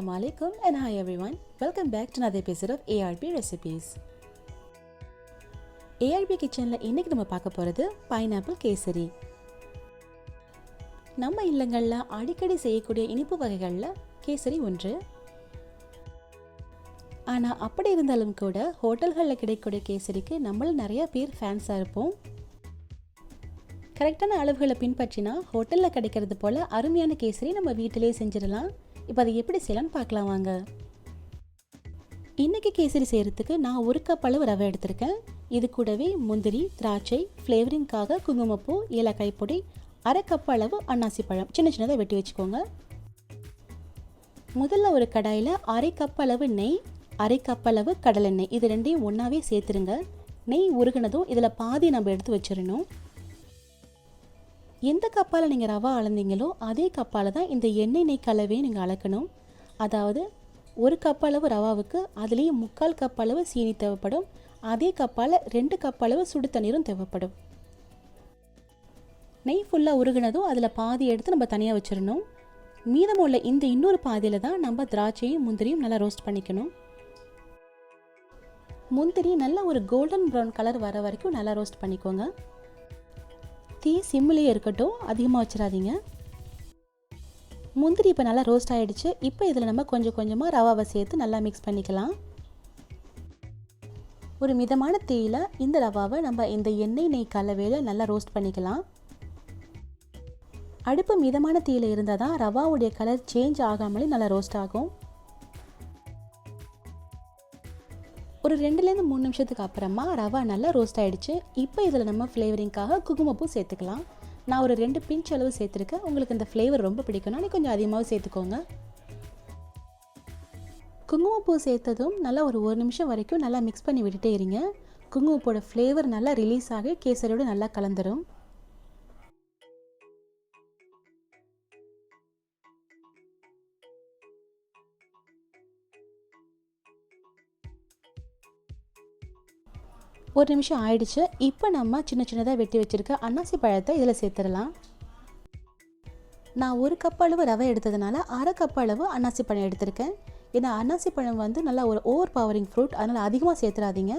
Assalamu alaikum and hi everyone. Welcome back to another episode of ARB Recipes. ARB கிச்சன்ல இன்னைக்கு நம்ம பார்க்க போறது பைனாப்பிள் கேசரி. நம்ம இல்லங்கள்ல அடிக்கடி செய்யக்கூடிய இனிப்பு வகைகள்ல கேசரி ஒன்று. ஆனா அப்படி இருந்தாலும் கூட ஹோட்டல்களில் கிடைக்கக்கூடிய கேசரிக்கு நம்மள நிறைய பேர் ஃபேன்ஸா இருப்போம். கரெக்டான அளவுகளை பின்பற்றினா ஹோட்டலில் கிடைக்கிறது போல அருமையான கேசரி நம்ம வீட்டிலேயே செஞ்சிடலாம். இப்போ அதை எப்படி செய்யலாம்னு பார்க்கலாம் வாங்க. இன்றைக்கி கேசரி செய்கிறதுக்கு நான் 1 கப் அளவு ரவை எடுத்திருக்கேன். இது கூடவே முந்திரி, திராட்சை, ஃப்ளேவரிங்காக குங்குமப்பூ, ஏலக்காய் பொடி, 1/2 கப் அளவு அன்னாசி பழம் சின்ன சின்னதாக வெட்டி வச்சுக்கோங்க. முதல்ல ஒரு கடாயில் 1/2 கப் அளவு நெய், 1/2 கப் அளவு கடலெண்ணெய் இது ரெண்டையும் ஒன்றாவே சேர்த்துருங்க. நெய் உருகினதும் இதில் பாதி நம்ம எடுத்து வச்சிடணும். எந்த கப்பால் நீங்கள் ரவா அளந்தீங்களோ அதே கப்பால் தான் இந்த எண்ணெய் நெய் கலவையை நீங்கள் அளக்கணும். அதாவது 1 கப் அளவு ரவாவுக்கு அதுலேயும் 3/4 கப் அளவு சீனி தேவைப்படும். அதே கப்பால் 2 கப் அளவு சுடு தண்ணீரும் தேவைப்படும். நெய் ஃபுல்லாக உருகினதும் அதில் பாதி எடுத்து நம்ம தனியாக வச்சிடணும். மீதமுள்ள இந்த இன்னொரு பாதியில் தான் நம்ம திராட்சையும் முந்திரியும் நல்லா ரோஸ்ட் பண்ணிக்கணும். முந்திரி நல்லா ஒரு கோல்டன் ப்ரௌன் கலர் வர வரைக்கும் நல்லா ரோஸ்ட் பண்ணிக்கோங்க. தீ சிம்மிலேயே இருக்கட்டும், அதிகமாக வச்சிடாதீங்க. முந்திரி இப்போ நல்லா ரோஸ்ட் ஆகிடுச்சு. இப்போ இதில் நம்ம கொஞ்சம் கொஞ்சமாக ரவாவை சேர்த்து நல்லா மிக்ஸ் பண்ணிக்கலாம். ஒரு மிதமான தீயில் இந்த ரவாவை நம்ம இந்த எண்ணெய் நெய் கலவையில் நல்லா ரோஸ்ட் பண்ணிக்கலாம். அடுப்பு மிதமான தீயில் இருந்தால் தான் ரவாவுடைய கலர் சேஞ்ச் ஆகாமலே நல்லா ரோஸ்ட் ஆகும். ஒரு 2-3 நிமிஷத்துக்கு அப்புறமா ரவா நல்லா ரோஸ்ட் ஆகிடுச்சு. இப்போ இதில் நம்ம ஃப்ளேவரிங்காக குங்குமப்பூ சேர்த்துக்கலாம். நான் ஒரு 2 பிஞ்ச் அளவு சேர்த்துருக்கேன். உங்களுக்கு இந்த ஃப்ளேவர் ரொம்ப பிடிக்கும்னா நீ கொஞ்சம் அதிகமாக சேர்த்துக்கோங்க. குங்குமப்பூ சேர்த்ததும் நல்லா ஒரு 1 நிமிஷம் வரைக்கும் நல்லா மிக்ஸ் பண்ணி விட்டுட்டே இருங்க. குங்குமப்பூட ஃப்ளேவர் நல்லா ரிலீஸ் ஆகி கேசரியோடு நல்லா கலந்துரும். ஒரு நிமிஷம் ஆயிடுச்சு. இப்போ நம்ம சின்ன சின்னதாக வெட்டி வச்சுருக்க அன்னாசி பழத்தை இதில் சேர்த்துடலாம். நான் 1 கப் அளவு ரவை எடுத்ததுனால 1/2 கப் அளவு அன்னாசி பழம் எடுத்திருக்கேன். ஏன்னா அன்னாசி பழம் வந்து நல்லா ஒரு ஓவர் பவரிங் ஃப்ரூட், அதனால் அதிகமாக சேர்த்துறாதீங்க.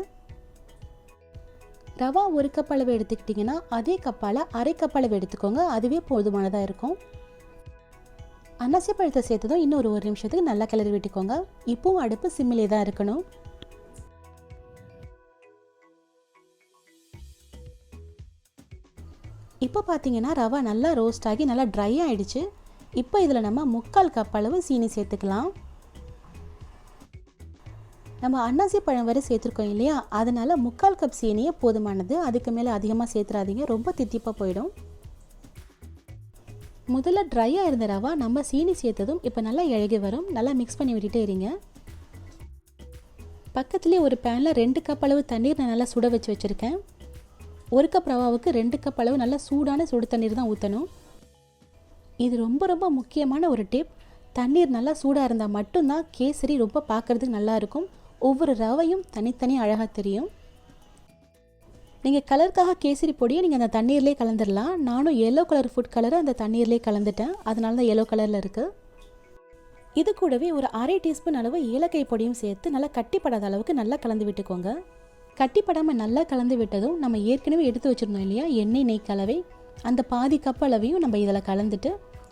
ரவா 1 கப் அளவு எடுத்துக்கிட்டிங்கன்னா அதே கப்பால் 1/2 கப் அளவு எடுத்துக்கோங்க. அதுவே போதுமானதாக இருக்கும். அன்னாசி பழத்தை சேர்த்ததும் இன்னும் ஒரு நிமிஷத்துக்கு நல்லா கிளறி விட்டுக்கோங்க. இப்போவும் அடுப்பு சிம்மிலே தான் இருக்கணும். இப்போ பார்த்தீங்கன்னா ரவா நல்லா ரோஸ்ட் ஆகி நல்லா ட்ரை ஆகிடுச்சு. இப்போ இதில் நம்ம 3/4 கப் அளவு சீனி சேர்த்துக்கலாம். நம்ம அன்னாசி பழம் வரை சேர்த்துருக்கோம் இல்லையா, அதனால் 3/4 கப் சீனியே போதுமானது. அதுக்கு மேலே அதிகமாக சேர்த்துறாதீங்க, ரொம்ப தித்திப்பாக போயிடும். முதல்ல ட்ரையாக இருந்த ரவா நம்ம சீனி சேர்த்ததும் இப்போ நல்லா இழகி வரும். நல்லா மிக்ஸ் பண்ணி விட்டுட்டே இருங்க. பக்கத்துலேயே ஒரு பேனில் 2 கப் அளவு தண்ணீர் நான் நல்லா சுட வச்சு வச்சுருக்கேன். 1 கப் ரவாவுக்கு 2 கப் அளவு நல்லா சூடான சுடு தண்ணீர் தான் ஊற்றணும். இது ரொம்ப ரொம்ப முக்கியமான ஒரு டிப். தண்ணீர் நல்லா சூடாக இருந்தால் மட்டும்தான் கேசரி ரொம்ப பார்க்குறதுக்கு நல்லாயிருக்கும். ஒவ்வொரு ரவையும் தனித்தனி அழகாக தெரியும். நீங்கள் கலருக்காக கேசரி பொடியை நீங்கள் அந்த தண்ணீர்லேயே கலந்துடலாம். நானும் எல்லோ கலர் ஃபுட் கலரை அந்த தண்ணீர்லேயே கலந்துட்டேன். அதனால தான் எல்லோ கலரில் இருக்குது. இது கூடவே ஒரு 1/2 டீஸ்பூன் அளவு ஏலக்காய் பொடியும் சேர்த்து நல்லா கட்டிப்படாத அளவுக்கு நல்லா கலந்து விட்டுக்கோங்க. கட்டிப்படாமல் நல்லா கலந்து விட்டதும் நம்ம ஏற்கனவே எடுத்து வச்சுருந்தோம் இல்லையா எண்ணெய் நெய் கலவை, அந்த பாதி கப் அளவையும் நம்ம இதில் கலந்துட்டு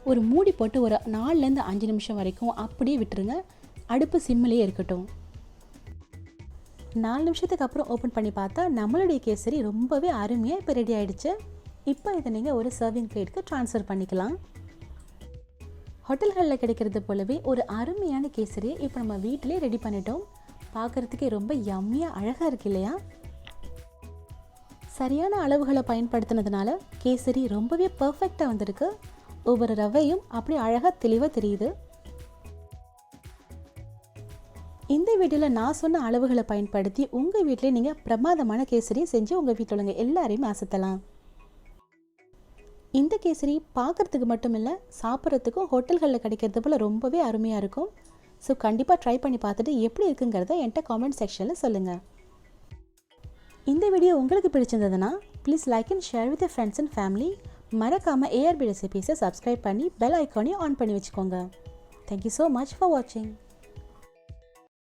ஒரு மூடி போட்டு ஒரு 4-5 நிமிஷம் வரைக்கும் அப்படியே விட்டுருங்க. அடுப்பு சிம்மிலேயே இருக்கட்டும். 4 நிமிஷத்துக்கு அப்புறம் ஓப்பன் பண்ணி பார்த்தா நம்மளுடைய கேசரி ரொம்பவே அருமையாக இப்போ ரெடி ஆகிடுச்சு. இப்போ இதை நீங்கள் ஒரு சர்விங் பிளேட்டுக்கு ட்ரான்ஸ்ஃபர் பண்ணிக்கலாம். ஹோட்டல்களில் கிடைக்கிறது போலவே ஒரு அருமையான கேசரியை இப்போ நம்ம வீட்டிலே ரெடி பண்ணிட்டோம். பார்க்குறதுக்கே ரொம்ப யம்மியாக அழகாக இருக்கு இல்லையா? சரியான அளவுகளை பயன்படுத்தினதுனால கேசரி ரொம்பவே பர்ஃபெக்டாக வந்திருக்கு. ஒவ்வொரு ரவையும் அப்படியே அழகாக தெளிவாக தெரியுது. இந்த வீடியோவில் நான் சொன்ன அளவுகளை பயன்படுத்தி உங்கள் வீட்டிலே நீங்கள் பிரமாதமான கேசரி செஞ்சு உங்கள் வீட்டில் உள்ளவங்க எல்லாரையும் அசத்தலாம். இந்த கேசரி பார்க்குறதுக்கு மட்டும் இல்லை, சாப்பிட்றதுக்கும் ஹோட்டல்களில் கிடைக்கிறது போல் ரொம்பவே அருமையாக இருக்கும். ஸோ கண்டிப்பாக ட்ரை பண்ணி பார்த்துட்டு எப்படி இருக்குங்கிறத என்கிட்ட காமெண்ட் செக்ஷனில் சொல்லுங்கள். இந்த வீடியோ உங்களுக்கு பிடிச்சிருந்ததுன்னா please like and share with friends and family. மறக்காமல் ஏஆர்பி ரெசிபீஸை சப்ஸ்கிரைப் பண்ணி பெல் ஐக்கானையும் ஆன் பண்ணி வச்சுக்கோங்க. தேங்க்யூ ஸோ மச் ஃபார் வாட்சிங்.